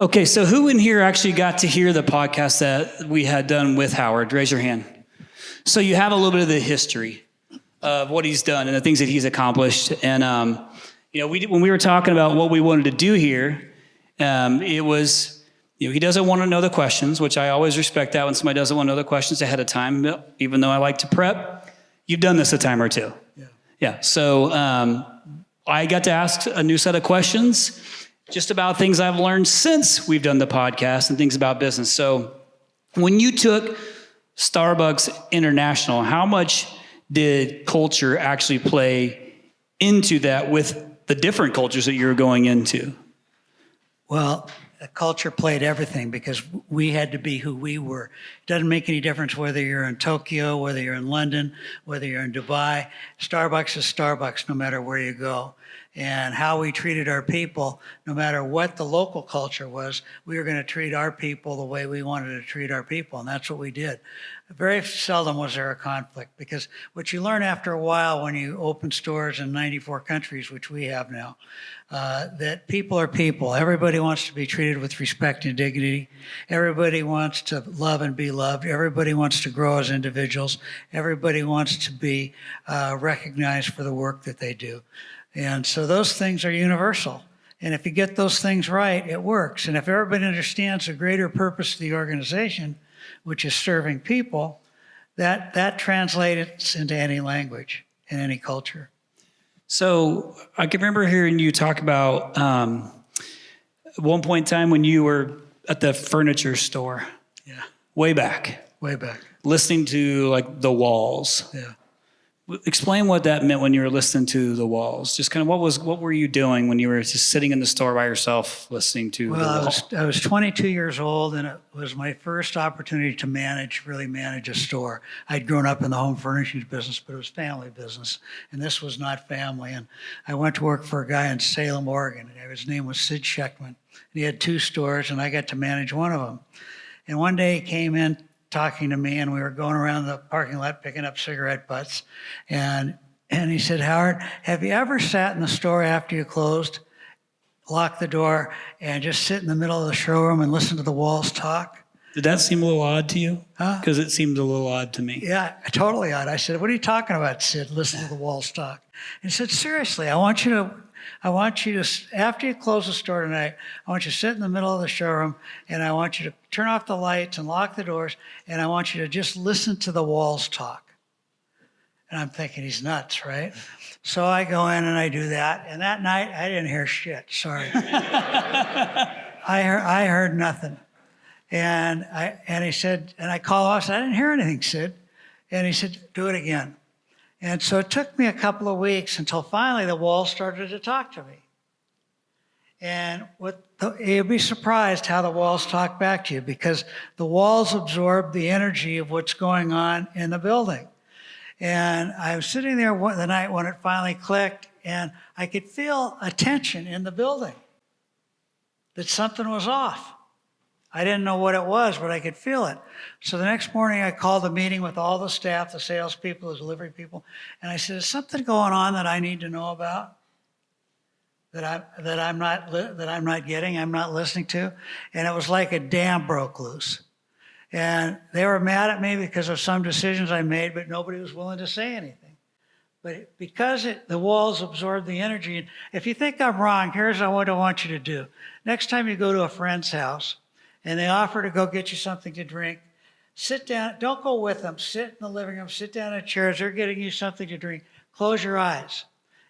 Okay, so who in here actually got to hear the podcast that we had done with Howard? Raise your hand. So you have a little bit of the history of what he's done and the things that he's accomplished. And, when we were talking about what we wanted to do here, it was, he doesn't want to know the questions, which I always respect that when somebody doesn't want to know the questions ahead of time, even though I like to prep. You've done this a time or two. Yeah. So I got to ask a new set of questions just about things I've learned since we've done the podcast and things about business. So when you took Starbucks International, how much did culture actually play into that with the different cultures that you're going into? Well, the culture played everything because we had to be who we were. It doesn't make any difference whether you're in Tokyo, whether you're in London, whether you're in Dubai. Starbucks is Starbucks no matter where you go. And how we treated our people, no matter what the local culture was, we were going to treat our people the way we wanted to treat our people, and that's what we did. Very seldom was there a conflict, because what you learn after a while when you open stores in 94 countries, which we have now, that people are people. Everybody wants to be treated with respect and dignity. Everybody wants to love and be loved. Everybody wants to grow as individuals. Everybody wants to be recognized for the work that they do. And so those things are universal. And if you get those things right, it works. And if everybody understands the greater purpose of the organization, which is serving people, that translates into any language and any culture. So I can remember hearing you talk about at one point in time when you were at the furniture store. Yeah. Way back. Way back. Listening to like the walls. Yeah. Explain what that meant when you were listening to the walls. Just kind of what were you doing when you were just sitting in the store by yourself listening to the walls? I was 22 years old, and it was my first opportunity to really manage a store. I'd grown up in the home furnishings business, but it was family business, and this was not family. And I went to work for a guy in Salem, Oregon. And his name was Sid Schechtman. And he had 2 stores, and I got to manage one of them. And one day he came in talking to me, and we were going around the parking lot picking up cigarette butts. And he said, "Howard, have you ever sat in the store after you closed, lock the door, and just sit in the middle of the showroom and listen to the walls talk?" Did that seem a little odd to you? Huh? Because it seemed a little odd to me. Yeah, totally odd. I said, "What are you talking about, Sid? Listen to the walls talk." And he said, "Seriously, I want you to, after you close the store tonight, I want you to sit in the middle of the showroom, and I want you to turn off the lights and lock the doors, and I want you to just listen to the walls talk." And I'm thinking, he's nuts, right? So I go in and I do that, and that night I didn't hear shit. Sorry, I heard nothing. And he said, and I called him. I said, "I didn't hear anything, Sid." And he said, "Do it again." And so it took me a couple of weeks until finally the walls started to talk to me. And you'd be surprised how the walls talk back to you, because the walls absorb the energy of what's going on in the building. And I was sitting there the night when it finally clicked, and I could feel a tension in the building, that something was off. I didn't know what it was, but I could feel it. So the next morning I called a meeting with all the staff, the salespeople, the delivery people, and I said, "Is something going on that I need to know about? That I'm not getting, I'm not listening to?" And it was like a dam broke loose. And they were mad at me because of some decisions I made, but nobody was willing to say anything. But because the walls absorb the energy, and if you think I'm wrong, here's what I want you to do. Next time you go to a friend's house and they offer to go get you something to drink, sit down, don't go with them, sit in the living room, sit down in chairs, they're getting you something to drink, close your eyes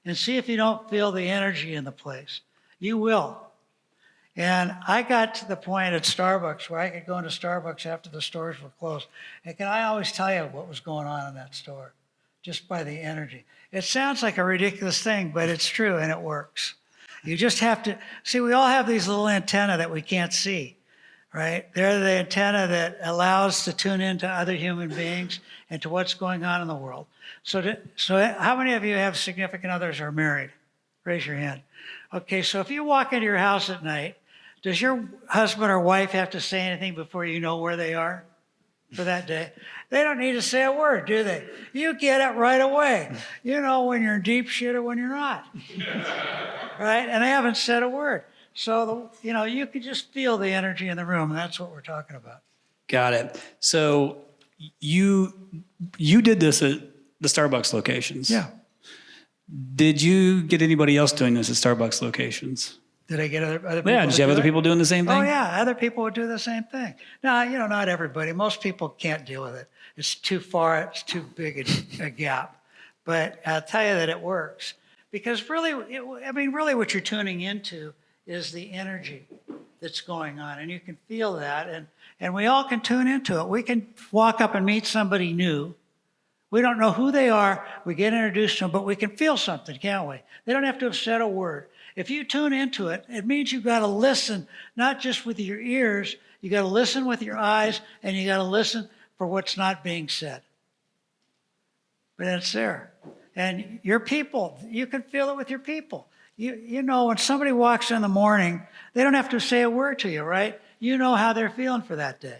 and see if you don't feel the energy in the place. You will. And I got to the point at Starbucks where I could go into Starbucks after the stores were closed. And I always tell you what was going on in that store, just by the energy. It sounds like a ridiculous thing, but it's true, and it works. You just have to, see, we all have these little antennae that we can't see, right? They're the antenna that allows us to tune into other human beings and to what's going on in the world. So how many of you have significant others or are married? Raise your hand. Okay, so if you walk into your house at night, does your husband or wife have to say anything before you know where they are for that day? They don't need to say a word, do they? You get it right away. You know when you're in deep shit or when you're not. Right? And they haven't said a word. So, you could just feel the energy in the room. And that's what we're talking about. Got it. So you did this at the Starbucks locations. Yeah. Did you get anybody else doing this at Starbucks locations? Did I get other people? Yeah, did you have other people doing the same thing? Oh, yeah. Other people would do the same thing. Now, not everybody. Most people can't deal with it. It's too far. It's too big a gap. But I'll tell you that it works. Because really, really what you're tuning into is the energy that's going on. And you can feel that. And we all can tune into it. We can walk up and meet somebody new. We don't know who they are. We get introduced to them, but we can feel something, can't we? They don't have to have said a word. If you tune into it, it means you've got to listen, not just with your ears. You got to listen with your eyes, and you got to listen for what's not being said. But it's there. And your people, you can feel it with your people. You know, when somebody walks in the morning, they don't have to say a word to you, right? You know how they're feeling for that day.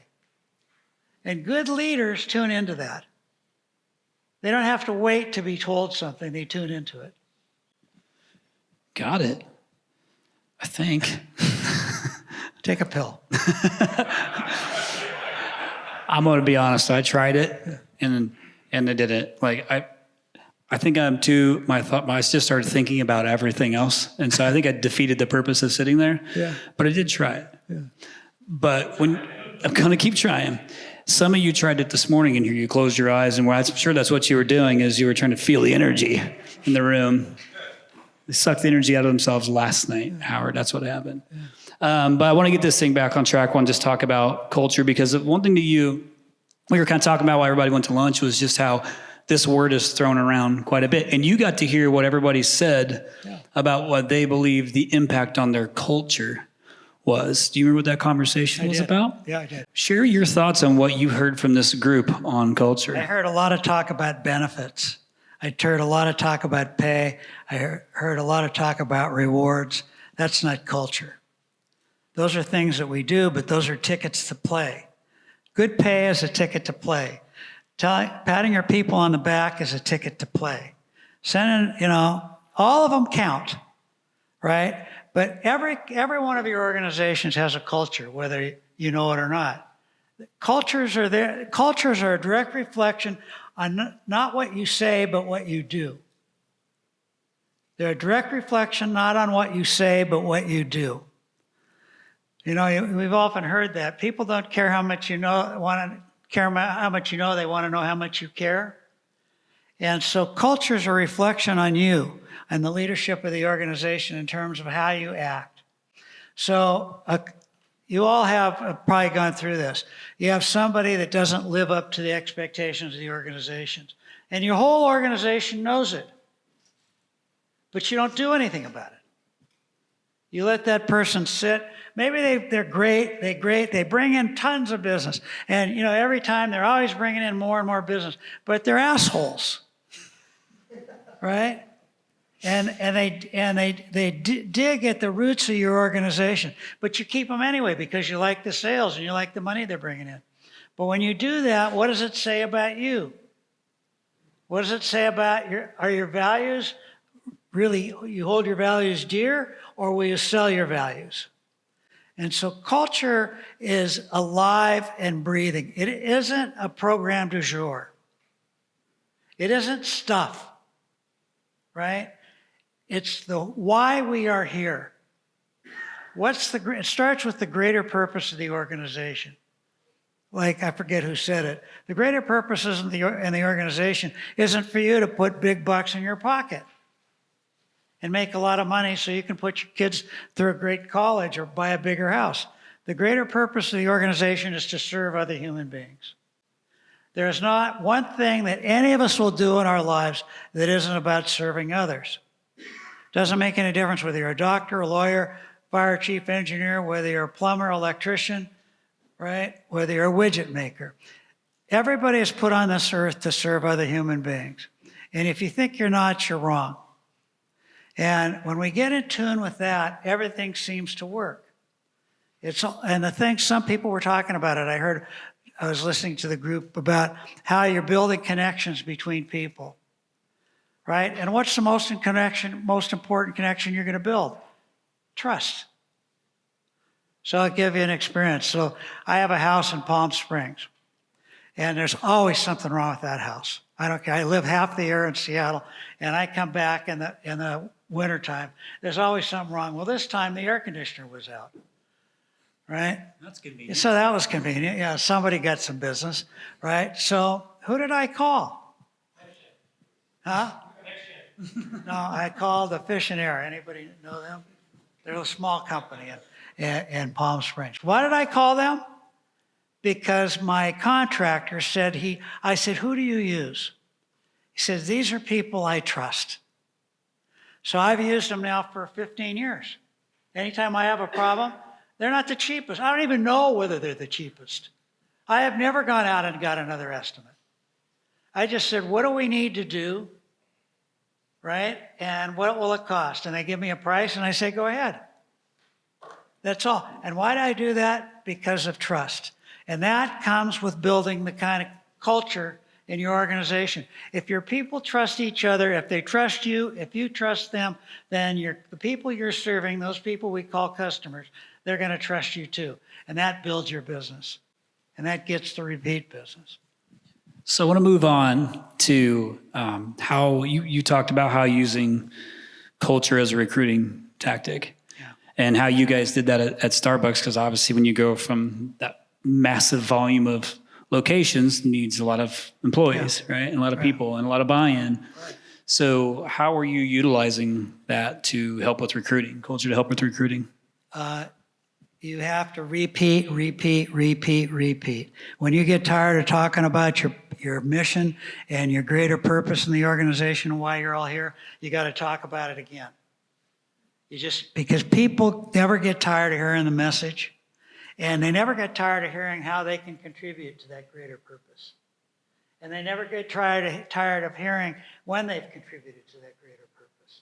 And good leaders tune into that. They don't have to wait to be told something. They tune into it. Got it. I think. Take a pill. I'm going to be honest. I tried it and I didn't. I think I'm too, I just started thinking about everything else. And so I think I defeated the purpose of sitting there. Yeah. But I did try it. Yeah. But I'm going to keep trying. Some of you tried it this morning in here. You closed your eyes, and I'm sure that's what you were doing, is you were trying to feel the energy in the room. They sucked the energy out of themselves last night, Howard. That's what happened. But I want to get this thing back on track. I want to just talk about culture, because one thing we were kind of talking about while everybody went to lunch was just how this word is thrown around quite a bit. And you got to hear what everybody said about what they believed the impact on their culture was. Do you remember what that conversation was about? Yeah, I did. Share your thoughts on what you heard from this group on culture. I heard a lot of talk about benefits. I heard a lot of talk about pay. I heard a lot of talk about rewards. That's not culture. Those are things that we do, but those are tickets to play. Good pay is a ticket to play. Patting your people on the back is a ticket to play. Sending, all of them count, right? But every one of your organizations has a culture, whether you know it or not. Cultures are there. Cultures are a direct reflection on not what you say, but what you do. They're a direct reflection not on what you say, but what you do. We've often heard that people don't care how much you know, want to care how much you know. They want to know how much you care. And so cultures are a reflection on you and the leadership of the organization in terms of how you act. So you all have probably gone through this. You have somebody that doesn't live up to the expectations of the organizations. And your whole organization knows it. But you don't do anything about it. You let that person sit. Maybe they're great, they bring in tons of business. And every time they're always bringing in more and more business. But they're assholes. Right? And they dig at the roots of your organization. But you keep them anyway because you like the sales and you like the money they're bringing in. But when you do that, what does it say about you? What does it say about are your values really, you hold your values dear, or will you sell your values? And so culture is alive and breathing. It isn't a programme du jour. It isn't stuff, right? It's the why we are here. It starts with the greater purpose of the organization. Like, I forget who said it. The greater purpose in the organization isn't for you to put big bucks in your pocket and make a lot of money so you can put your kids through a great college or buy a bigger house. The greater purpose of the organization is to serve other human beings. There's not one thing that any of us will do in our lives that isn't about serving others. Doesn't make any difference whether you're a doctor, a lawyer, fire chief engineer, whether you're a plumber, electrician, right? Whether you're a widget maker. Everybody is put on this earth to serve other human beings. And if you think you're not, you're wrong. And when we get in tune with that, everything seems to work. And the thing some people were talking about it, I was listening to the group about how you're building connections between people, right? And what's the most important connection you're going to build? Trust. So I'll give you an experience. So I have a house in Palm Springs, and there's always something wrong with that house. I don't care. I live half the year in Seattle, and I come back in the wintertime. There's always something wrong. Well, this time the air conditioner was out, right? That's convenient. So that was convenient. Yeah, somebody got some business, right? So who did I call? Huh? No, I called the Fish and Air. Anybody know them? They're a small company in Palm Springs. Why did I call them? Because my contractor said I said, who do you use? He says, these are people I trust. So I've used them now for 15 years. Anytime I have a problem, they're not the cheapest. I don't even know whether they're the cheapest. I have never gone out and got another estimate. I just said, what do we need to do? Right? And what will it cost? And they give me a price and I say, go ahead. That's all. And why do I do that? Because of trust. And that comes with building the kind of culture in your organization. If your people trust each other, if they trust you, if you trust them, then the people you're serving, those people we call customers, they're going to trust you too. And that builds your business. And that gets the repeat business. So I want to move on to how you talked about how using culture as a recruiting tactic, and how you guys did that at Starbucks, because obviously when you go from that massive volume of locations, needs a lot of employees, right, and a lot of people and a lot of buy-in. Right. So how are you utilizing that to help with recruiting, culture to help with recruiting? You have to repeat. When you get tired of talking about your mission and your greater purpose in the organization and why you're all here, you got to talk about it again. Because people never get tired of hearing the message, and they never get tired of hearing how they can contribute to that greater purpose. And they never get tired of hearing when they've contributed to that greater purpose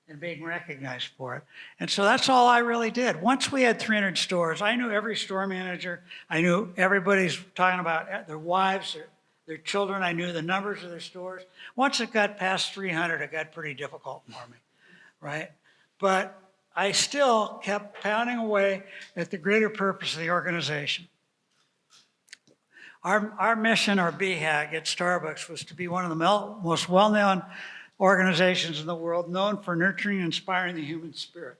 and being recognized for it. And so that's all I really did. Once we had 300 stores, I knew every store manager. I knew everybody's talking about their wives, their children. I knew the numbers of their stores. Once it got past 300, it got pretty difficult for me, right? But I still kept pounding away at the greater purpose of the organization. Our mission, our BHAG at Starbucks, was to be one of the most well-known organizations in the world, known for nurturing and inspiring the human spirit.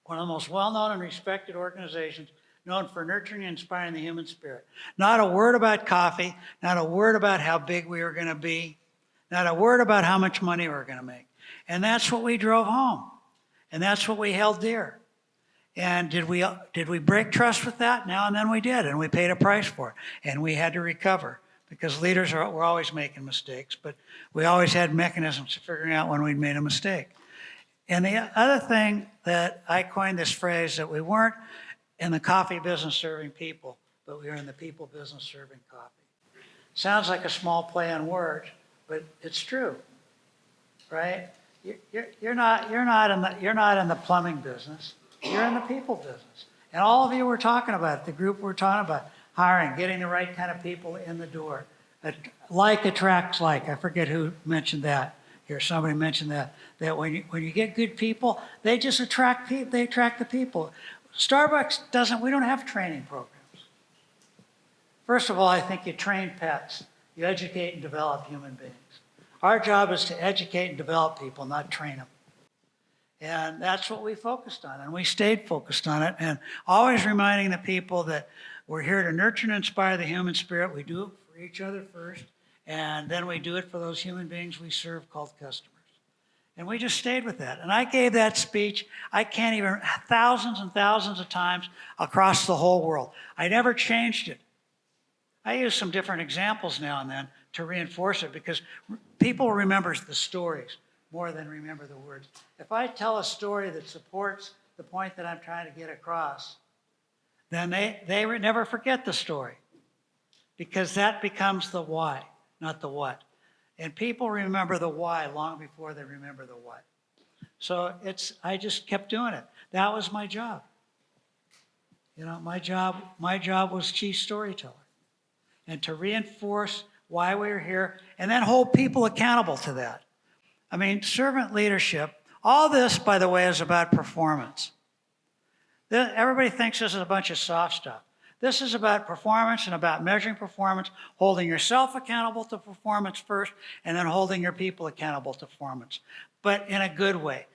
One of the most well-known and respected organizations known for nurturing and inspiring the human spirit. Not a word about coffee, not a word about how big we were going to be, not a word about how much money we were going to make. And that's what we drove home. And that's what we held dear. And did we break trust with that? Now and then we did, and we paid a price for it. And we had to recover, because leaders were always making mistakes, but we always had mechanisms for figuring out when we'd made a mistake. And the other thing that I coined this phrase, that we weren't in the coffee business serving people, but we were in the people business serving coffee. Sounds like a small play on words, but it's true, right? You're not in the plumbing business. You're in the people business. And all of you were talking about it, the group we're talking about, hiring, getting the right kind of people in the door. Like attracts like. I forget who mentioned that here. Somebody mentioned that when you get good people, they just attract people. They attract the people. Starbucks doesn't. We don't have training programs. First of all, I think you train pets. You educate and develop human beings. Our job is to educate and develop people, not train them. And that's what we focused on, and we stayed focused on it, and always reminding the people that we're here to nurture and inspire the human spirit. We do it for each other first, and then we do it for those human beings we serve called customers. And we just stayed with that. And I gave that speech, I can't even, thousands and thousands of times across the whole world. I never changed it. I use some different examples now and then to reinforce it, because people remember the stories more than remember the words. If I tell a story that supports the point that I'm trying to get across, then they never forget the story, because that becomes the why, not the what. And people remember the why long before they remember the what. So I just kept doing it. That was my job. You know, my job was chief storyteller, and to reinforce why we were here, and then hold people accountable to that. I mean, servant leadership, all this, by the way, is about performance. Everybody thinks this is a bunch of soft stuff. This is about performance and about measuring performance, holding yourself accountable to performance first, and then holding your people accountable to performance, but in a good way.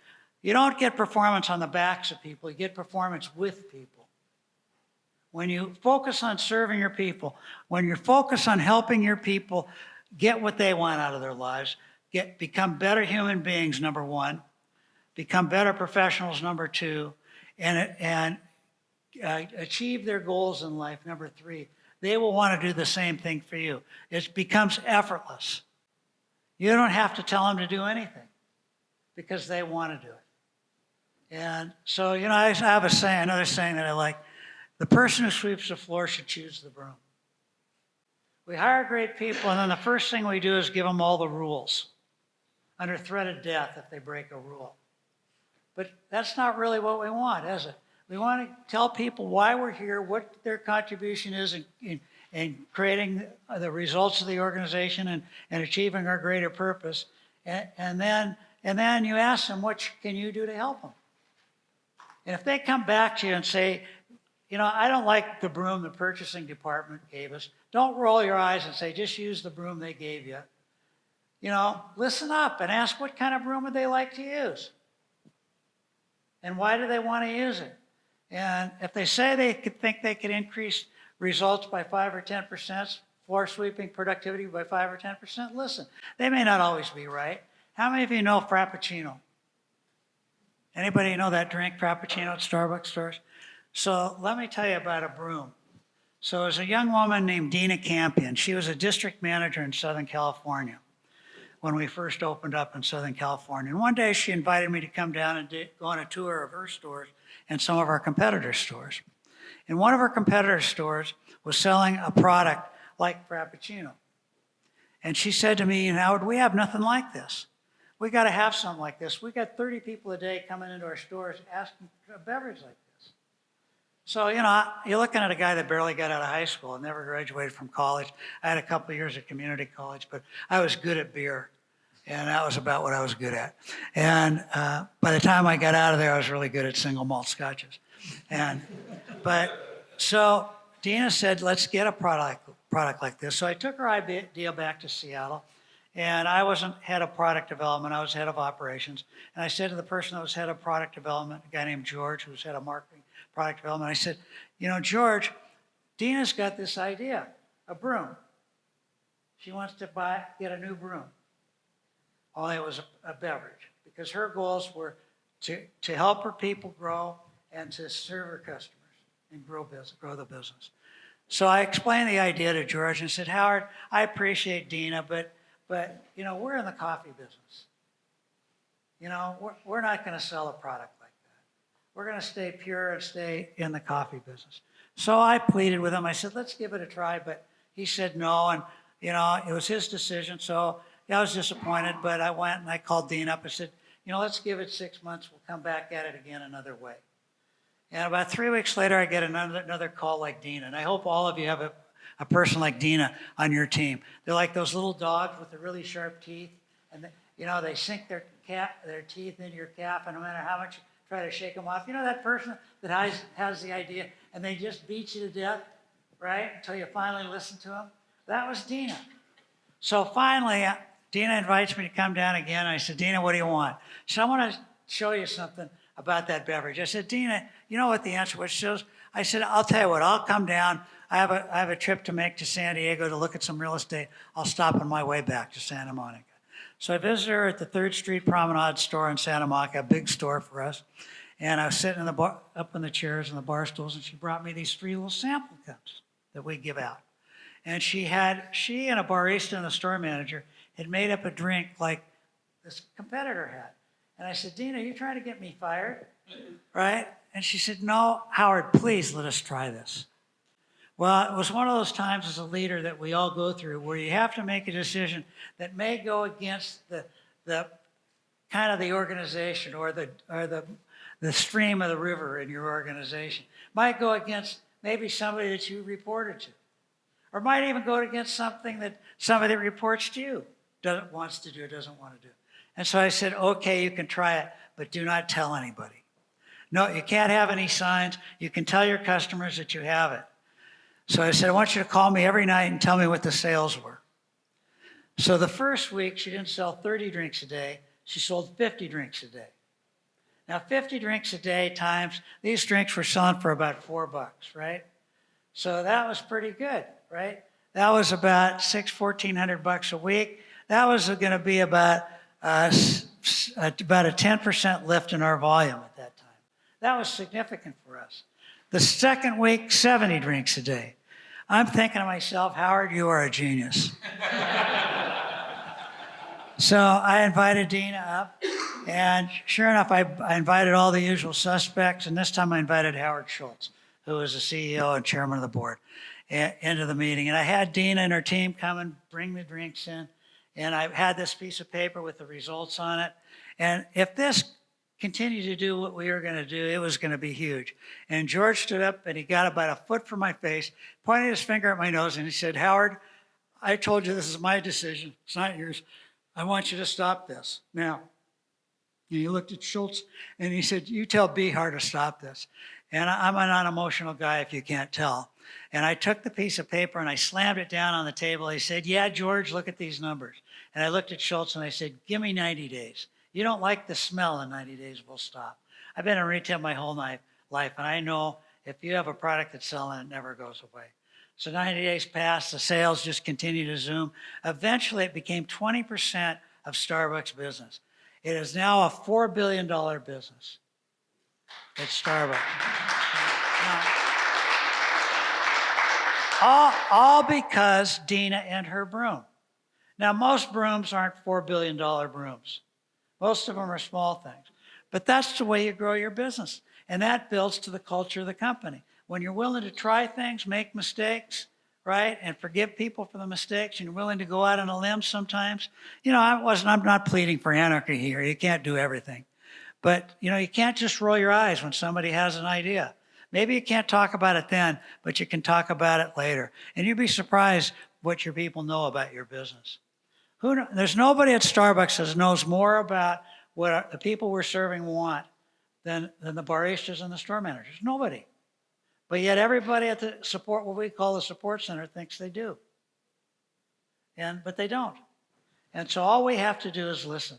You don't get performance on the backs of people, you get performance with people. When you focus on serving your people, when you focus on helping your people get what they want out of their lives, become better human beings, number one, become better professionals, number two, and achieve their goals in life, number three, they will want to do the same thing for you. It becomes effortless. You don't have to tell them to do anything because they want to do it. And so, I have a saying, another saying that I like, the person who sweeps the floor should choose the broom. We hire great people, and then the first thing we do is give them all the rules under threat of death if they break a rule. But that's not really what we want, is it? We want to tell people why we're here, what their contribution is in creating the results of the organization and achieving our greater purpose. And then you ask them, what can you do to help them? And if they come back to you and say, I don't like the broom the purchasing department gave us, don't roll your eyes and say, just use the broom they gave you. Listen up and ask what kind of broom would they like to use? And why do they want to use it? And if they say they think they could increase results by 5 or 10%, floor sweeping productivity by 5 or 10%, listen. They may not always be right. How many of you know Frappuccino? Anybody know that drink, Frappuccino, at Starbucks stores? So let me tell you about a broom. So there's a young woman named Dina Campion. She was a district manager in Southern California when we first opened up in Southern California. And one day she invited me to come down and go on a tour of her stores and some of our competitor stores. And one of our competitor stores was selling a product like Frappuccino. And she said to me, Howard, we have nothing like this. We got to have something like this. We got 30 people a day coming into our stores asking for a beverage like this. So, you're looking at a guy that barely got out of high school and never graduated from college. I had a couple of years at community college, but I was good at beer. And that was about what I was good at. And by the time I got out of there, I was really good at single malt scotches. So Dina said, let's get a product like this. So I took her idea back to Seattle. And I wasn't head of product development, I was head of operations. And I said to the person that was head of product development, a guy named George, who was head of marketing, product development, I said, George, Dina's got this idea, a broom. She wants to get a new broom. Only it was a beverage, because her goals were to help her people grow and to serve her customers and grow the business. So I explained the idea to George and said, Howard, I appreciate Dina, but we're in the coffee business. We're not going to sell a product like that. We're going to stay pure and stay in the coffee business. So I pleaded with him. I said, let's give it a try. But he said no, and it was his decision. So I was disappointed, but I went and I called Dean up. I said, let's give it 6 months. We'll come back at it again another way. And about 3 weeks later, I get another call like Dina. And I hope all of you have a person like Dina on your team. They're like those little dogs with the really sharp teeth. And they sink their teeth into your calf, and no matter how much you try to shake them off. That person that has the idea, and they just beat you to death, right, until you finally listen to them? That was Dina. So finally, Dina invites me to come down again. I said, Dina, what do you want? She said, I want to show you something about that beverage. I said, Dina, you know what the answer was? I said, I'll tell you what, I'll come down. I have a trip to make to San Diego to look at some real estate. I'll stop on my way back to Santa Monica. So I visited her at the 3rd Street Promenade store in Santa Monica, a big store for us. And I was sitting in the bar, up in the chairs and the bar stools, and she brought me these 3 little sample cups that we give out. And she and a barista and the store manager had made up a drink like this competitor had. And I said, Dina, are you trying to get me fired? Right? And she said, no, Howard, please let us try this. Well, it was one of those times as a leader that we all go through where you have to make a decision that may go against the kind of the organization or the stream of the river in your organization. Might go against maybe somebody that you reported to. Or might even go against something that somebody that reports to you wants to do or doesn't want to do. And so I said, okay, you can try it, but do not tell anybody. No, you can't have any signs. You can tell your customers that you have it. So I said, I want you to call me every night and tell me what the sales were. So the first week, she didn't sell 30 drinks a day. She sold 50 drinks a day. Now, 50 drinks a day times, these drinks were selling for about $4, right? So that was pretty good, right? That was about $1,400 a week. That was going to be about a 10% lift in our volume at that time. That was significant for us. The second week, 70 drinks a day. I'm thinking to myself, Howard, you are a genius. So I invited Dina up, and sure enough, I invited all the usual suspects, and this time I invited Howard Schultz, who was the CEO and chairman of the board, into the meeting. And I had Dina and her team come and bring the drinks in, and I had this piece of paper with the results on it. And if this continued to do what we were going to do, it was going to be huge. And George stood up, and he got about a foot from my face, pointed his finger at my nose, and he said, Howard, I told you this is my decision. It's not yours. I want you to stop this. Now, and he looked at Schultz, and he said, you tell Behar to stop this. And I'm an unemotional guy, if you can't tell. And I took the piece of paper, and I slammed it down on the table. He said, yeah, George, look at these numbers. And I looked at Schultz, and I said, give me 90 days. You don't like the smell in 90 days, we'll stop. I've been in retail my whole life, and I know if you have a product that's selling, it never goes away. So 90 days passed, the sales just continued to zoom. Eventually, it became 20% of Starbucks business. It is now a $4 billion business at Starbucks. Now, all because Dina and her broom. Now, most brooms aren't $4 billion brooms. Most of them are small things. But that's the way you grow your business. And that builds to the culture of the company. When you're willing to try things, make mistakes, right, and forgive people for the mistakes, and you're willing to go out on a limb sometimes. You know, I'm not pleading for anarchy here. You can't do everything. But, you know, you can't just roll your eyes when somebody has an idea. Maybe you can't talk about it then, but you can talk about it later. And you'd be surprised what your people know about your business. There's nobody at Starbucks that knows more about what the people we're serving want than the baristas and the store managers. Nobody. But yet everybody at the support, what we call the support center, thinks they do. But they don't. And so all we have to do is listen.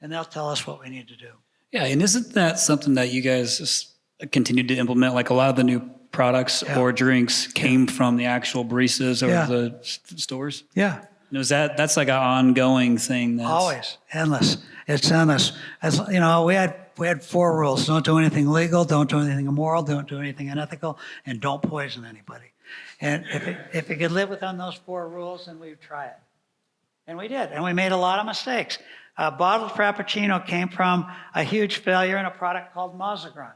And they'll tell us what we need to do. Yeah, and isn't that something that you guys continue to implement? Like a lot of the new products or drinks came from the actual baristas or the stores? Yeah. That's like an ongoing thing. Always. Endless. It's endless. As you know, we had 4 rules. Don't do anything illegal, don't do anything immoral, don't do anything unethical, and don't poison anybody. And if you could live within those 4 rules, then we'd try it. And we did. And we made a lot of mistakes. Bottled Frappuccino came from a huge failure in a product called Mazagran,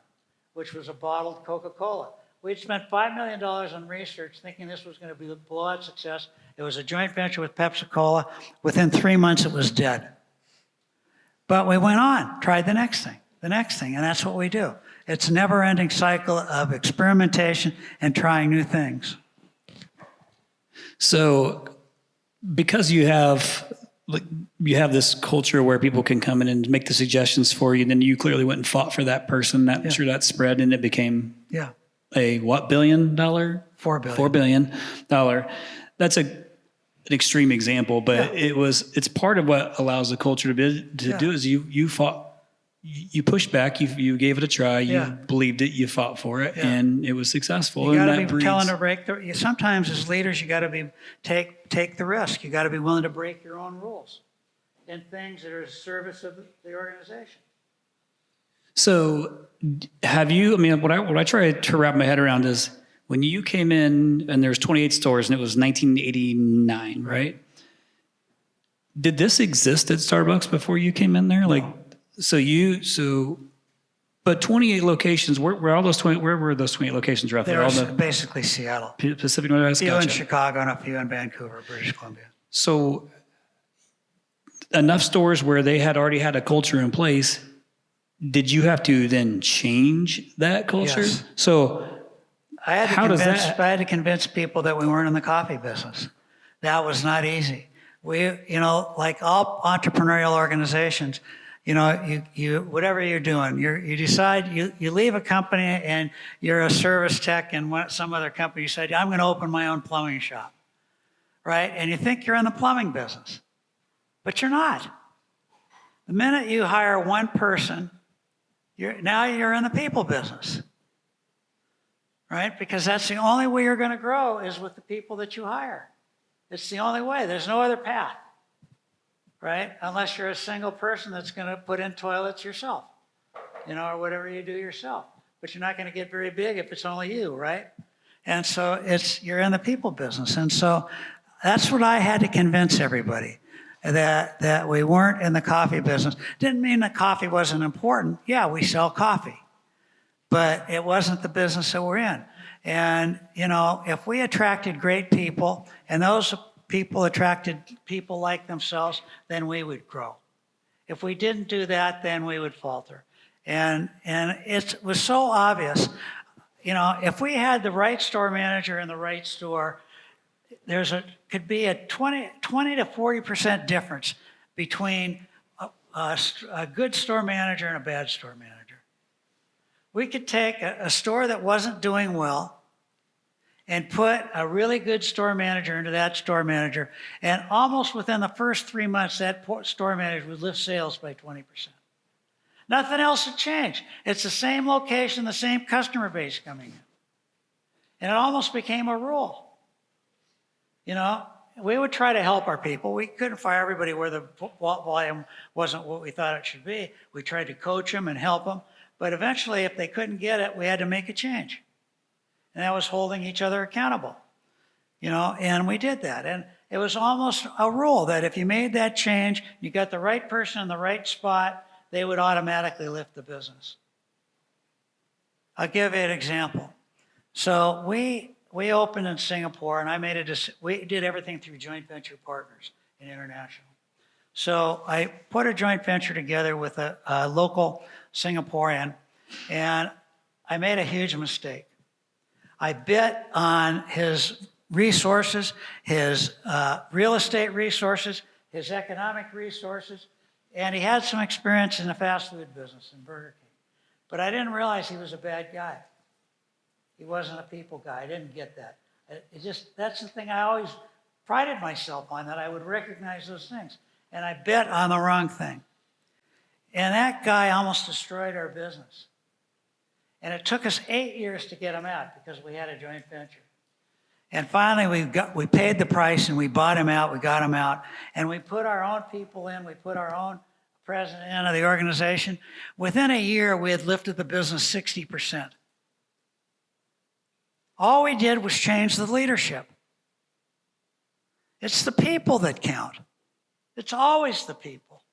which was a bottled Coca-Cola. We'd spent $5 million on research thinking this was going to be a blowout success. It was a joint venture with Pepsi-Cola. Within 3 months, it was dead. But we went on, tried the next thing, and that's what we do. It's a never-ending cycle of experimentation and trying new things. So because you have this culture where people can come in and make the suggestions for you, then you clearly went and fought for that person. Sure, that spread, and it became a what $billion? $4 billion. $4 billion. That's an extreme example, but it's part of what allows the culture to do is you fought, you pushed back, you gave it a try, you believed it, you fought for it, and it was successful. You got to be willing to break sometimes as leaders, you got to take the risk. You got to be willing to break your own rules in things that are a service of the organization. So what I try to wrap my head around is when you came in and there's 28 stores and it was 1989, right? Did this exist at Starbucks before you came in there? No. But 28 locations, where were those 28 locations roughly? They were basically Seattle. Pacific Northwest? A few in Chicago and a few in Vancouver, British Columbia. So enough stores where they had already had a culture in place. Did you have to then change that culture? Yes. So I had to convince people that we weren't in the coffee business. That was not easy. We, like all entrepreneurial organizations, you whatever you're doing, you decide you leave a company and you're a service tech in some other company. You said, I'm going to open my own plumbing shop, right? And you think you're in the plumbing business, but you're not. The minute you hire one person, now you're in the people business, right? Because that's the only way you're going to grow is with the people that you hire. It's the only way. There's no other path, right? Unless you're a single person that's going to put in toilets yourself, or whatever you do yourself. But you're not going to get very big if it's only you, right? And so you're in the people business. And so that's what I had to convince everybody, that we weren't in the coffee business. Didn't mean that coffee wasn't important. Yeah, we sell coffee, but it wasn't the business that we're in. And, if we attracted great people and those people attracted people like themselves, then we would grow. If we didn't do that, then we would falter. And it was so obvious. If we had the right store manager in the right store, could be a 20 to 40% difference between a good store manager and a bad store manager. We could take a store that wasn't doing well and put a really good store manager into that store manager, and almost within the first 3 months, that store manager would lift sales by 20%. Nothing else would change. It's the same location, the same customer base coming in. And it almost became a rule. We would try to help our people. We couldn't fire everybody where the volume wasn't what we thought it should be. We tried to coach them and help them. But eventually, if they couldn't get it, we had to make a change. And that was holding each other accountable, and we did that. And it was almost a rule that if you made that change, you got the right person in the right spot, they would automatically lift the business. I'll give you an example. So we opened in Singapore, and we did everything through joint venture partners in international. So I put a joint venture together with a local Singaporean, and I made a huge mistake. I bet on his resources, his real estate resources, his economic resources, and he had some experience in the fast food business in Burger King. But I didn't realize he was a bad guy. He wasn't a people guy. I didn't get that. That's the thing I always prided myself on, that I would recognize those things. And I bet on the wrong thing. And that guy almost destroyed our business. And it took us 8 years to get him out because we had a joint venture. And finally, we paid the price and we bought him out, we got him out, and we put our own people in, we put our own president in of the organization. Within a year, we had lifted the business 60%. All we did was change the leadership. It's the people that count. It's always the people.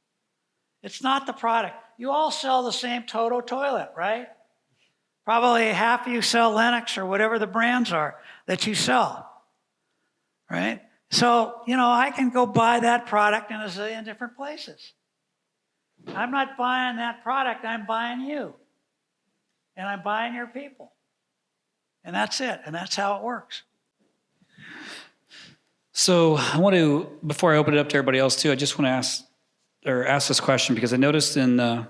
It's not the product. You all sell the same Toto toilet, right? Probably half of you sell RYNOx or whatever the brands are that you sell, right? So, I can go buy that product in a zillion different places. I'm not buying that product, I'm buying you. And I'm buying your people. And that's it, and that's how it works. So I want to, before I open it up to everybody else too, I just want to ask this question, because I noticed in I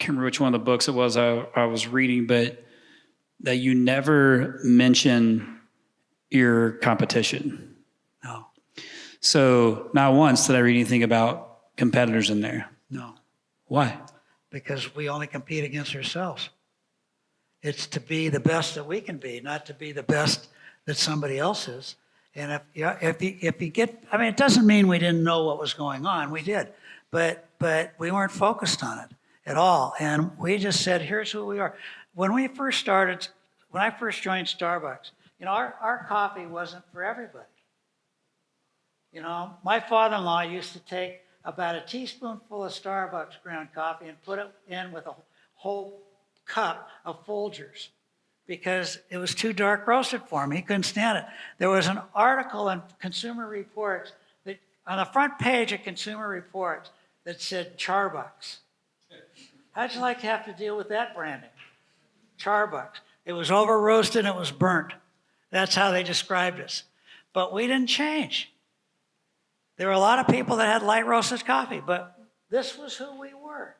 can't remember which one of the books it was I was reading, but that you never mention your competition. No. So not once did I read anything about competitors in there. No. Why? Because we only compete against ourselves. It's to be the best that we can be, not to be the best that somebody else is. And if you get, it doesn't mean we didn't know what was going on. We did, but we weren't focused on it at all. And we just said, here's who we are. When I first joined Starbucks, our coffee wasn't for everybody. My father-in-law used to take about a teaspoonful of Starbucks ground coffee and put it in with a whole cup of Folgers because it was too dark roasted for him. He couldn't stand it. There was an article in Consumer Reports that on the front page of Consumer Reports that said Charbucks. How'd you like to have to deal with that branding? Charbucks. It was over roasted and it was burnt. That's how they described us. But we didn't change. There were a lot of people that had light roasted coffee, but This was who we were.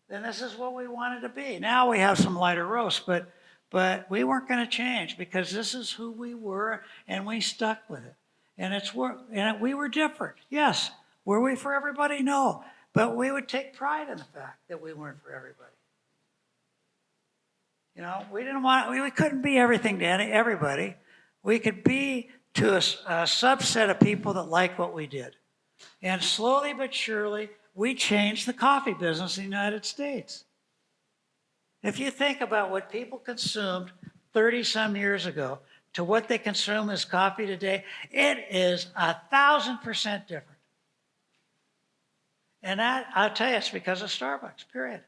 And this is what we wanted to be. Now we have some lighter roasts, but we weren't going to change because this is who we were, and we stuck with it. And we were different. Yes. Were we for everybody? No. But we would take pride in the fact that we weren't for everybody. You know, we couldn't be everything to everybody. We could be to a subset of people that like what we did. And slowly but surely, we changed the coffee business in the United States. If you think about what people consumed 30-some years ago to what they consume as coffee today, it is 1,000% different. And that, I'll tell you, it's because of Starbucks, period.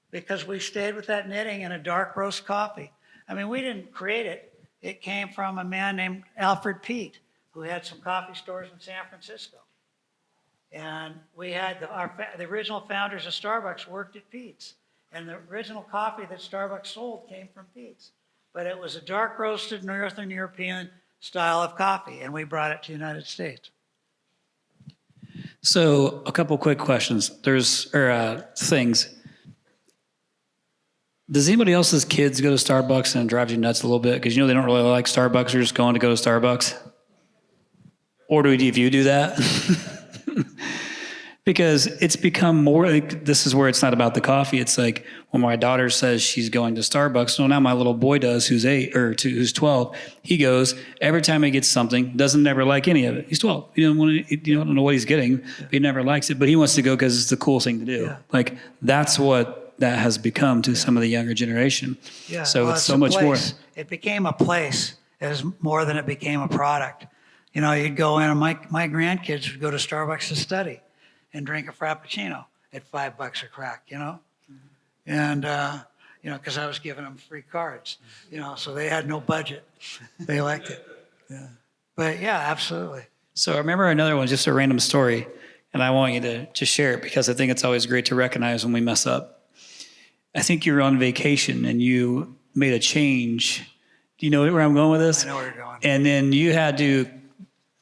Because we stayed with that knitting and a dark roast coffee. I mean, we didn't create it. It came from a man named Alfred Pete, who had some coffee stores in San Francisco. And we had the original founders of Starbucks worked at Pete's. And the original coffee that Starbucks sold came from Pete's. But it was a dark roasted Northern European style of coffee, and we brought it to the United States. So a couple quick questions. Things. Does anybody else's kids go to Starbucks and it drives you nuts a little bit? Because you know they don't really like Starbucks, they're just going to go to Starbucks. Or do you do that? Because it's become more like, this is where it's not about the coffee. It's like when my daughter says she's going to Starbucks. So now my little boy does, who's 12. He goes every time he gets something, doesn't never like any of it. He's 12. He don't know what he's getting. But he never likes it, but he wants to go because it's the cool thing to do. Yeah. Like that's what that has become to some of the younger generation. Yeah. So well, it's so much more. It became a place as more than it became a product. You know, you'd go in, and my grandkids would go to Starbucks to study and drink a Frappuccino at $5 a crack, you know? Mm-hmm. And, you know, because I was giving them free cards, you know, so they had no budget. They liked it. Yeah. But yeah, absolutely. So I remember another one, just a random story, and I want you to share it because I think it's always great to recognize when we mess up. I think you were on vacation and you made a change. Do you know where I'm going with this? I know where you're going. And then you had to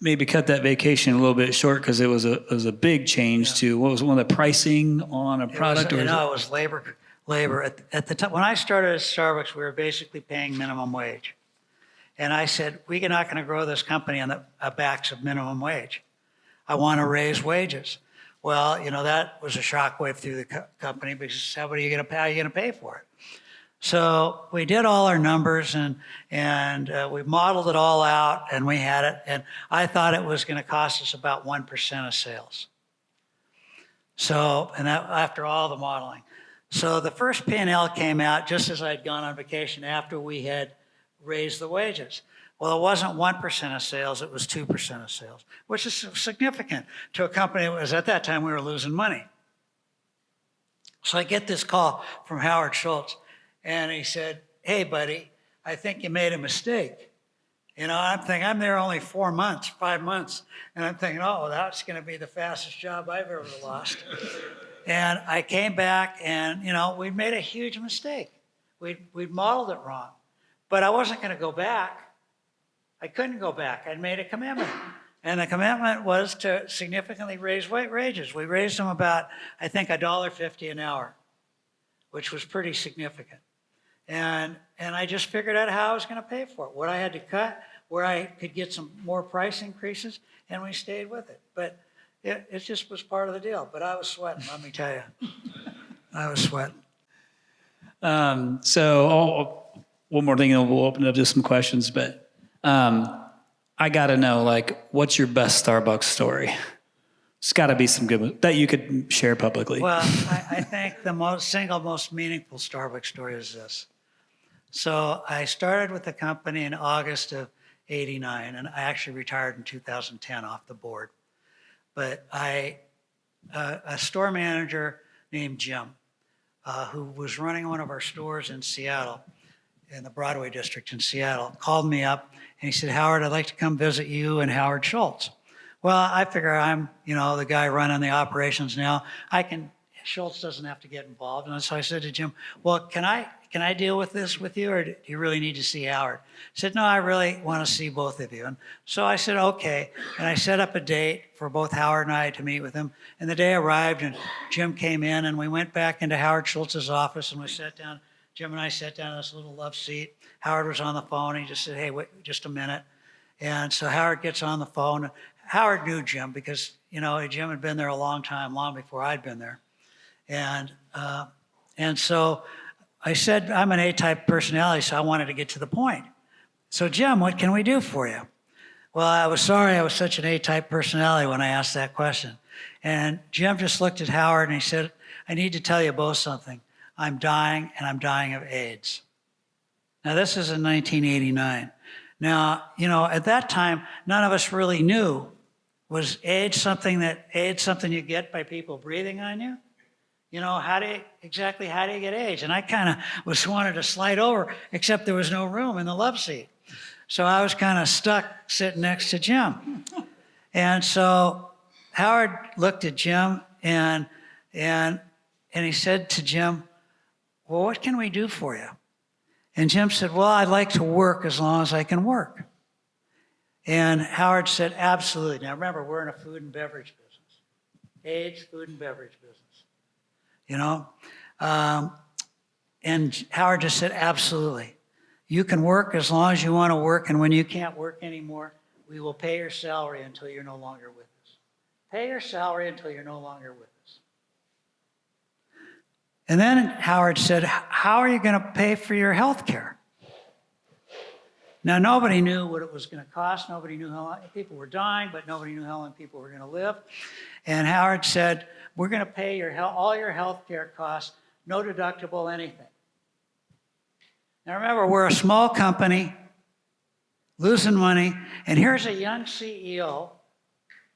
maybe cut that vacation a little bit short because it was a big change to what was one of the pricing on a product? It was labor. At the time when I started at Starbucks, we were basically paying minimum wage, and I said we're not going to grow this company on the backs of minimum wage. I want to raise wages. Well, you know that was a shockwave through the company because how are you going to pay for it? So we did all our numbers and we modeled it all out and we had it. And I thought it was going to cost us about 1% of sales. So, and that after all the modeling. So the first P&L came out just as I'd gone on vacation after we had raised the wages. Well, it wasn't 1% of sales, it was 2% of sales, which is significant to a company that was, at that time, we were losing money. So I get this call from Howard Schultz. And he said, hey, buddy, I think you made a mistake. You know, I'm thinking, I'm there only 5 months. And I'm thinking, oh, that's going to be the fastest job I've ever lost. And I came back and, you know, we'd made a huge mistake. We'd modeled it wrong. But I wasn't going to go back. I couldn't go back. I'd made a commitment. And the commitment was to significantly raise wages. We raised them about, I think, $1.50 an hour, which was pretty significant. And I just figured out how I was going to pay for it, what I had to cut, where I could get some more price increases, and we stayed with it. But it just was part of the deal. But I was sweating, let me tell you. I was sweating. One more thing, and we'll open up to some questions. But I got to know, like, what's your best Starbucks story? It's got to be some good one that you could share publicly. Well, I think the single most meaningful Starbucks story is this. So I started with the company in August of '89, and I actually retired in 2010 off the board. But a store manager named Jim, who was running one of our stores in Seattle, in the Broadway district in Seattle, called me up and he said, Howard, I'd like to come visit you and Howard Schultz. Well, I figure I'm, you know, the guy running the operations now. Schultz doesn't have to get involved. And so I said to Jim, well, can I can I deal with this with you, or do you really need to see Howard? I said, no, I really want to see both of you. And so I said, okay. And I set up a date for both Howard and I to meet with him. And the day arrived, and Jim came in, and we went back into Howard Schultz's office, and we sat down. Jim and I sat down in this little love seat. Howard was on the phone. He just said, hey, wait just a minute. And so Howard gets on the phone. Howard knew Jim because, Jim had been there a long time, long before I'd been there. And so I said, I'm an A-type personality, so I wanted to get to the point. So, Jim, what can we do for you? Well, I was sorry I was such an A-type personality when I asked that question. And Jim just looked at Howard and he said, I need to tell you both something. I'm dying, and I'm dying of AIDS. Now, this is in 1989. Now, at that time, none of us really knew, was AIDS something you get by people breathing on you? How do you get AIDS? And I kind of wanted to slide over, except there was no room in the love seat. So I was kind of stuck sitting next to Jim. And so Howard looked at Jim and he said to Jim, well, what can we do for you? And Jim said, well, I'd like to work as long as I can work. And Howard said, absolutely. Now remember, we're in a food and beverage business. AIDS, food and beverage business. And Howard just said, absolutely. You can work as long as you want to work, and when you can't work anymore, we will pay your salary until you're no longer with us. Pay your salary until you're no longer with us. And then Howard said, how are you going to pay for your health care? Now, nobody knew what it was going to cost. Nobody knew how long people were dying, but nobody knew how long people were going to live. And Howard said, we're going to pay all your health care costs, no deductible, anything. Now, remember, we're a small company, losing money, and here's a young CEO.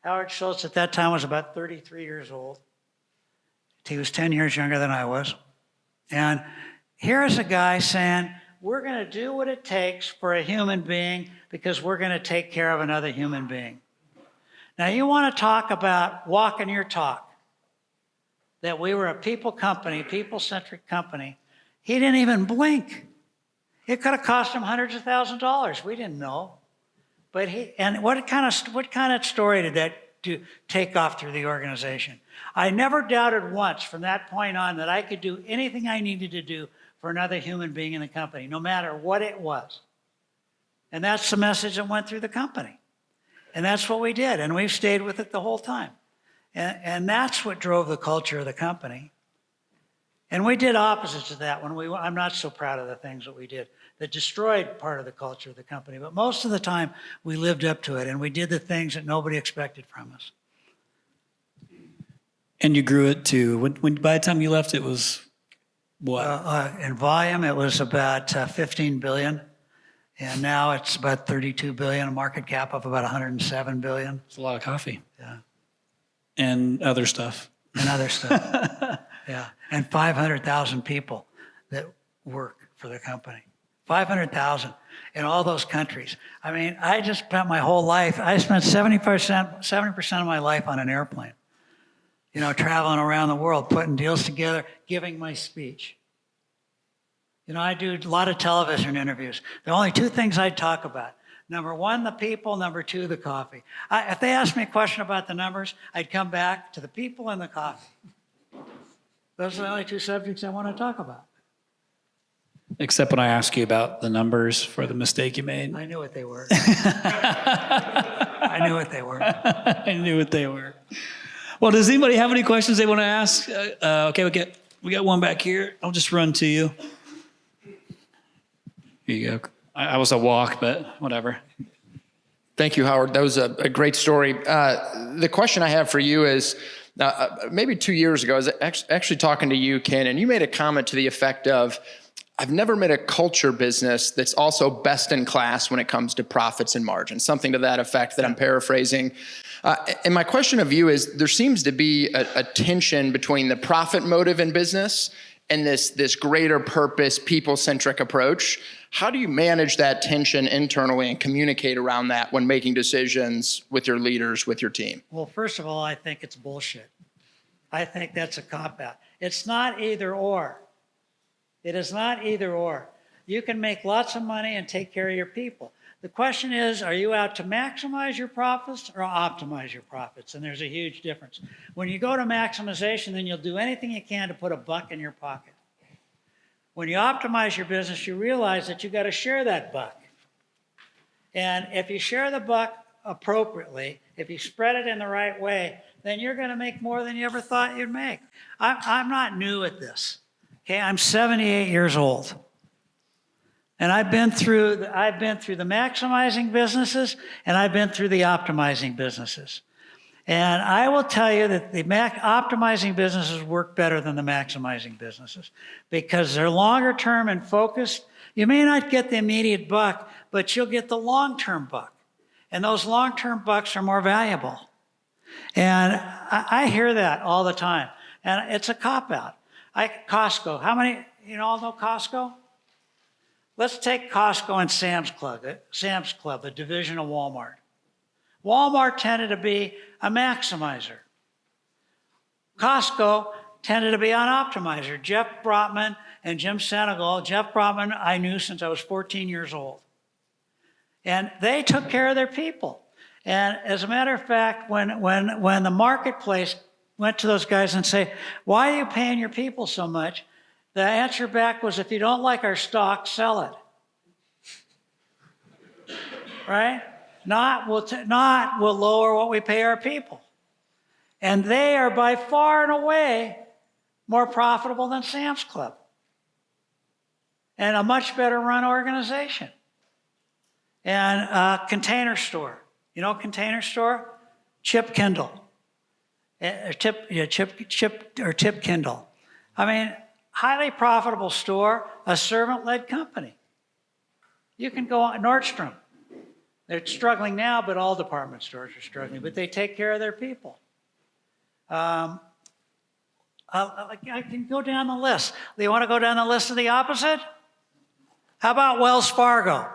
Howard Schultz at that time was about 33 years old. He was 10 years younger than I was. And here's a guy saying, we're going to do what it takes for a human being because we're going to take care of another human being. Now, you want to talk about walking your talk, that we were a people company, people-centric company. He didn't even blink. It could have cost him hundreds of thousands of dollars. We didn't know. But what kind of story did that take off through the organization? I never doubted once from that point on that I could do anything I needed to do for another human being in the company, no matter what it was. And that's the message that went through the company. And that's what we did, and we've stayed with it the whole time. And that's what drove the culture of the company. And we did opposites of that I'm not so proud of the things that we did that destroyed part of the culture of the company. But most of the time, we lived up to it, and we did the things that nobody expected from us. And you grew it to, by the time you left, it was what? In volume, it was about 15 billion. And now it's about 32 billion, a market cap of about 107 billion. It's a lot of coffee. Yeah. And other stuff. Yeah. And 500,000 people that work for the company. 500,000 in all those countries. I mean, I just spent my whole life, I spent 70% of my life on an airplane. Traveling around the world, putting deals together, giving my speech. I do a lot of television interviews. The only two things I talk about. Number one, the people. Number two, the coffee. If they asked me a question about the numbers, I'd come back to the people and the coffee. Those are the only two subjects I want to talk about. Except when I ask you about the numbers for the mistake you made. I knew what they were. I knew what they were. I knew what they were. Well, does anybody have any questions they want to ask? Okay, we got one back here. I'll just run to you. Here you go. I was a walk, but whatever. Thank you, Howard. That was a great story. The question I have for you is, maybe 2 years ago, I was actually talking to you, Ken, and you made a comment to the effect of, I've never met a culture business that's also best in class when it comes to profits and margins, something to that effect that I'm paraphrasing. And my question of you is, there seems to be a tension between the profit motive in business and this greater purpose, people-centric approach. How do you manage that tension internally and communicate around that when making decisions with your leaders, with your team? Well, first of all, I think it's bullshit. I think that's a cop-out. It's not either or. It is not either or. You can make lots of money and take care of your people. The question is, are you out to maximize your profits or optimize your profits? And there's a huge difference. When you go to maximization, then you'll do anything you can to put a buck in your pocket. When you optimize your business, you realize that you got to share that buck. And if you share the buck appropriately, if you spread it in the right way, then you're going to make more than you ever thought you'd make. I'm not new at this. Okay, I'm 78 years old. And I've been through the maximizing businesses, and I've been through the optimizing businesses. And I will tell you that the optimizing businesses work better than the maximizing businesses because they're longer term and focused. You may not get the immediate buck, but you'll get the long-term buck. And those long-term bucks are more valuable. And I hear that all the time. And it's a cop-out. Costco, how many, you all know Costco? Let's take Costco and Sam's Club, a division of Walmart. Walmart tended to be a maximizer. Costco tended to be an optimizer. Jeff Brotman and Jim Senegal. Jeff Brotman I knew since I was 14 years old. And they took care of their people. And as a matter of fact, when the marketplace went to those guys and say, why are you paying your people so much? The answer back was, if you don't like our stock, sell it. Right? Not we'll lower what we pay our people. And they are by far and away more profitable than Sam's Club. And a much better run organization. And Container Store. You know Container Store? Chip Kindle. Tip Kindle. I mean, highly profitable store, a servant-led company. You can go on Nordstrom. They're struggling now, but all department stores are struggling, but they take care of their people. I can go down the list. Do you want to go down the list of the opposite? How about Wells Fargo?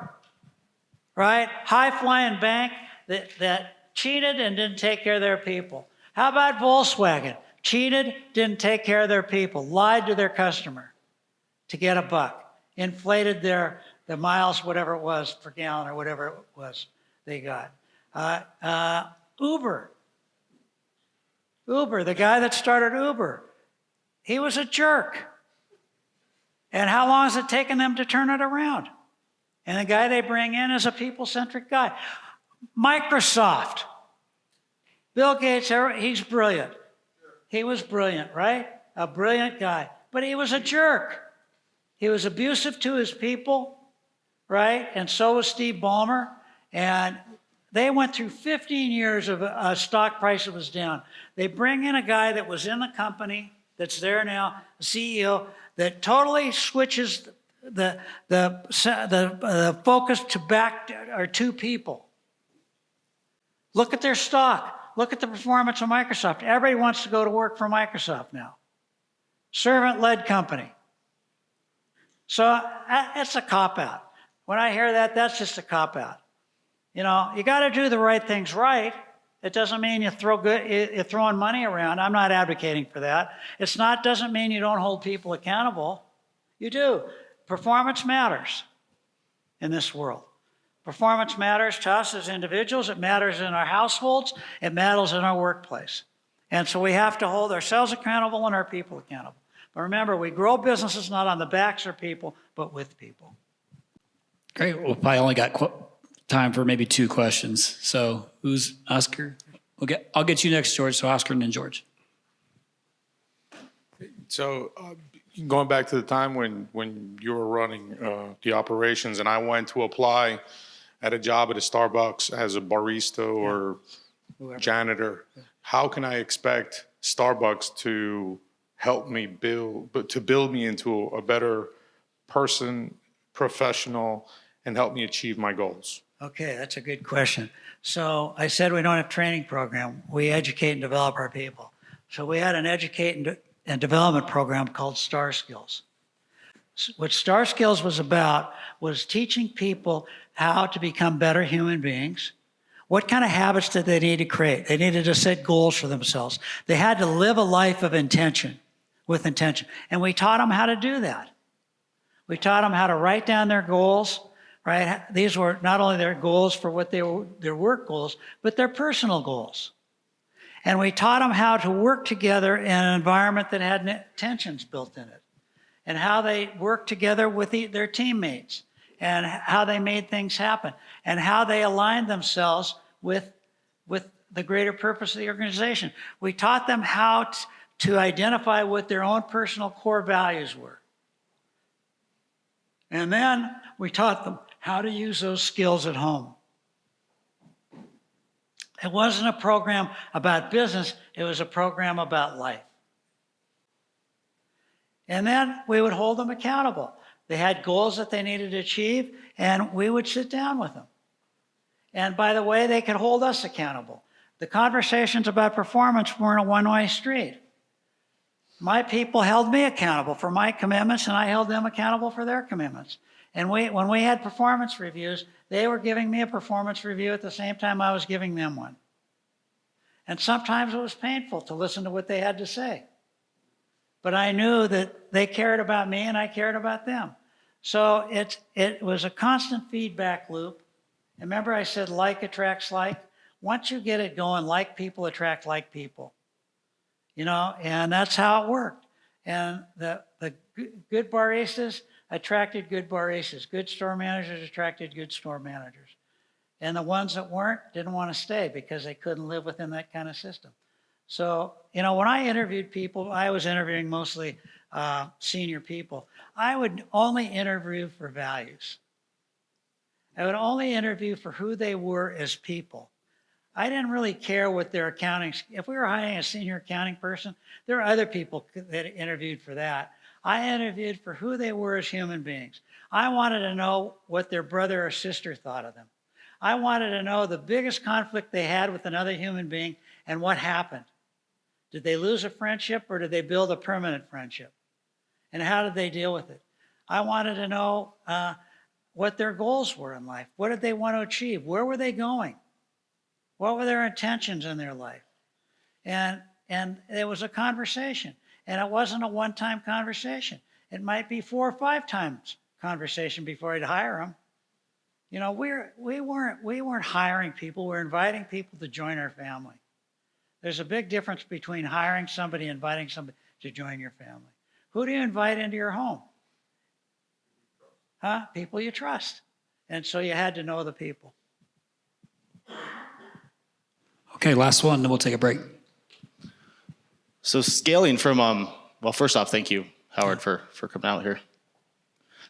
Right? High-flying bank that cheated and didn't take care of their people. How about Volkswagen? Cheated, didn't take care of their people, lied to their customer to get a buck, inflated the miles, whatever it was, per gallon or whatever it was they got. Uber, the guy that started Uber, he was a jerk. And how long has it taken them to turn it around? And the guy they bring in is a people-centric guy. Microsoft, Bill Gates, he's brilliant. He was brilliant, right? A brilliant guy. But he was a jerk. He was abusive to his people, right? And so was Steve Ballmer. And they went through 15 years of a stock price that was down. They bring in a guy that was in the company, that's there now, a CEO, that totally switches the focus to back or to people. Look at their stock. Look at the performance of Microsoft. Everybody wants to go to work for Microsoft now. Servant-led company. So it's a cop-out. When I hear that, that's just a cop-out. You know, you got to do the right things right. It doesn't mean you're throwing money around. I'm not advocating for that. Doesn't mean you don't hold people accountable. You do. Performance matters in this world. Performance matters to us as individuals. It matters in our households. It matters in our workplace. And so we have to hold ourselves accountable and our people accountable. But remember, we grow businesses not on the backs of people, but with people. Great. Well, probably only got time for maybe 2 questions. So who's Oscar? I'll get you next, George. So Oscar and then George. So going back to the time when you were running the operations and I went to apply at a job at a Starbucks as a barista or janitor, how can I expect Starbucks to help me build me into a better person, professional, and help me achieve my goals? Okay, that's a good question. So I said we don't have a training program. We educate and develop our people. So we had an educate and development program called Star Skills. What Star Skills was about was teaching people how to become better human beings. What kind of habits did they need to create? They needed to set goals for themselves. They had to live a life of intention, with intention. And we taught them how to do that. We taught them how to write down their goals, right? These were not only their goals for what they were, their work goals, but their personal goals. And we taught them how to work together in an environment that had tensions built in it, and how they worked together with their teammates, and how they made things happen, and how they aligned themselves with the greater purpose of the organization. We taught them how to identify what their own personal core values were. And then we taught them how to use those skills at home. It wasn't a program about business, it was a program about life. And then we would hold them accountable. They had goals that they needed to achieve, and we would sit down with them. And by the way, they could hold us accountable. The conversations about performance weren't a one-way street. My people held me accountable for my commitments, and I held them accountable for their commitments. And when we had performance reviews, they were giving me a performance review at the same time I was giving them one. And sometimes it was painful to listen to what they had to say. But I knew that they cared about me and I cared about them. So it was a constant feedback loop. And remember I said like attracts like? Once you get it going, like people attract like people. You know, and that's how it worked. And the good baristas attracted good baristas. Good store managers attracted good store managers. And the ones that weren't didn't want to stay because they couldn't live within that kind of system. So, you know, when I interviewed people, I was interviewing mostly senior people. I would only interview for values. I would only interview for who they were as people. I didn't really care what their accounting, if we were hiring a senior accounting person, there were other people that interviewed for that. I interviewed for who they were as human beings. I wanted to know what their brother or sister thought of them. I wanted to know the biggest conflict they had with another human being and what happened. Did they lose a friendship or did they build a permanent friendship? And how did they deal with it? I wanted to know what their goals were in life. What did they want to achieve? Where were they going? What were their intentions in their life? And it was a conversation. And it wasn't a one-time conversation. It might be 4 or 5 times conversation before I'd hire them. You know, we weren't hiring people. We're inviting people to join our family. There's a big difference between hiring somebody and inviting somebody to join your family. Who do you invite into your home? People you trust. And so you had to know the people. Okay, last one, then we'll take a break. So scaling from, well, first off, thank you, Howard, for coming out here.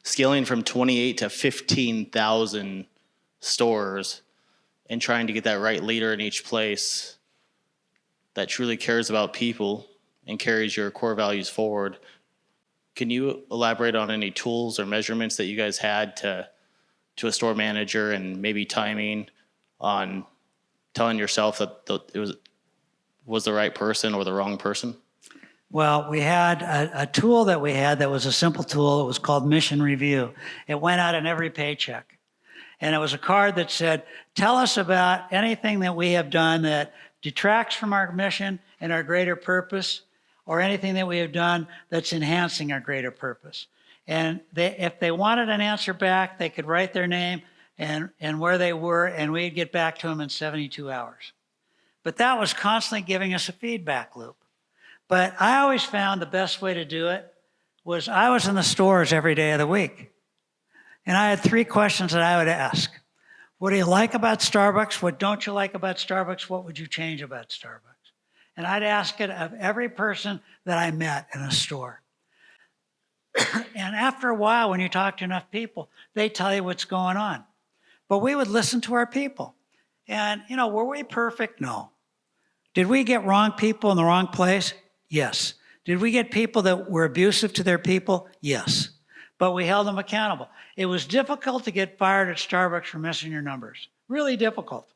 Scaling from 28 to 15,000 stores and trying to get that right leader in each place that truly cares about people and carries your core values forward. Can you elaborate on any tools or measurements that you guys had to a store manager and maybe timing on telling yourself that it was the right person or the wrong person? Well, we had a tool that we had that was a simple tool. It was called Mission Review. It went out in every paycheck. And it was a card that said, tell us about anything that we have done that detracts from our mission and our greater purpose, or anything that we have done that's enhancing our greater purpose. And if they wanted an answer back, they could write their name and where they were, and we'd get back to them in 72 hours. But that was constantly giving us a feedback loop. But I always found the best way to do it was I was in the stores every day of the week. And I had 3 questions that I would ask. What do you like about Starbucks? What don't you like about Starbucks? What would you change about Starbucks? And I'd ask it of every person that I met in a store. And after a while, when you talk to enough people, they tell you what's going on. But we would listen to our people. And, you know, were we perfect? No. Did we get wrong people in the wrong place? Yes. Did we get people that were abusive to their people? Yes. But we held them accountable. It was difficult to get fired at Starbucks for missing your numbers. Really difficult.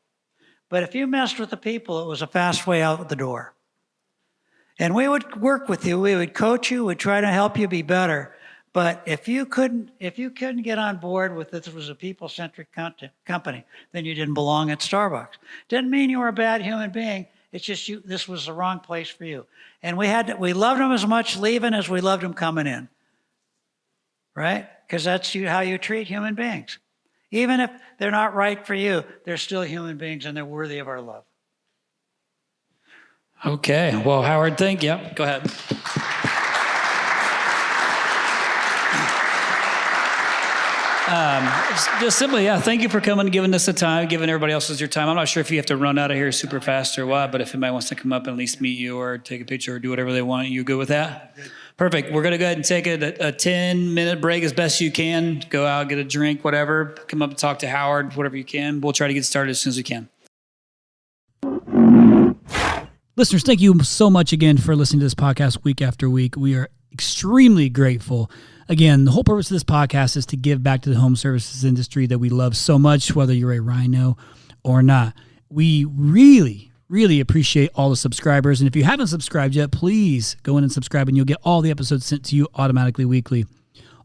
But if you messed with the people, it was a fast way out the door. And we would work with you. We would coach you. We'd try to help you be better. But if you couldn't get on board with this was a people-centric company, then you didn't belong at Starbucks. Didn't mean you were a bad human being. It's just this was the wrong place for you. And we loved them as much leaving as we loved them coming in. Right? because that's how you treat human beings. Even if they're not right for you, they're still human beings and they're worthy of our love. Okay. Well, Howard, thank you. Go ahead. Just simply, thank you for coming and giving us the time, giving everybody else your time. I'm not sure if you have to run out of here super fast or what, but if anybody wants to come up and at least meet you or take a picture or do whatever they want, you good with that? Perfect. We're going to go ahead and take a 10-minute break as best you can. Go out, get a drink, whatever. Come up and talk to Howard, whatever you can. We'll try to get started as soon as we can. Listeners, thank you so much again for listening to this podcast week after week. We are extremely grateful. Again, the whole purpose of this podcast is to give back to the home services industry that we love so much, whether you're a Rhino or not. We really appreciate all the subscribers. And if you haven't subscribed yet, please go in and subscribe and you'll get all the episodes sent to you automatically weekly.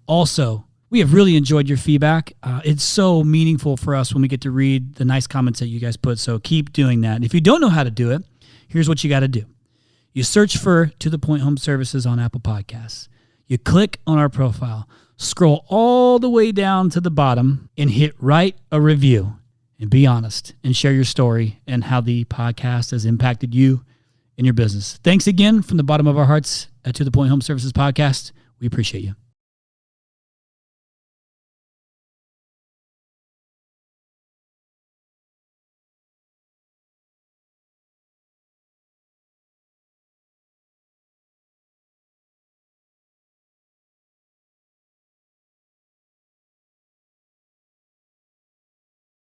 Also, we have really enjoyed your feedback. It's so meaningful for us when we get to read the nice comments that you guys put. So keep doing that. And if you don't know how to do it, here's what you got to do. You search for To The Point Home Services on Apple Podcasts. You click on our profile, scroll all the way down to the bottom, and hit write a review. And be honest and share your story and how the podcast has impacted you and your business. Thanks again from the bottom of our hearts at To The Point Home Services Podcast. We appreciate you.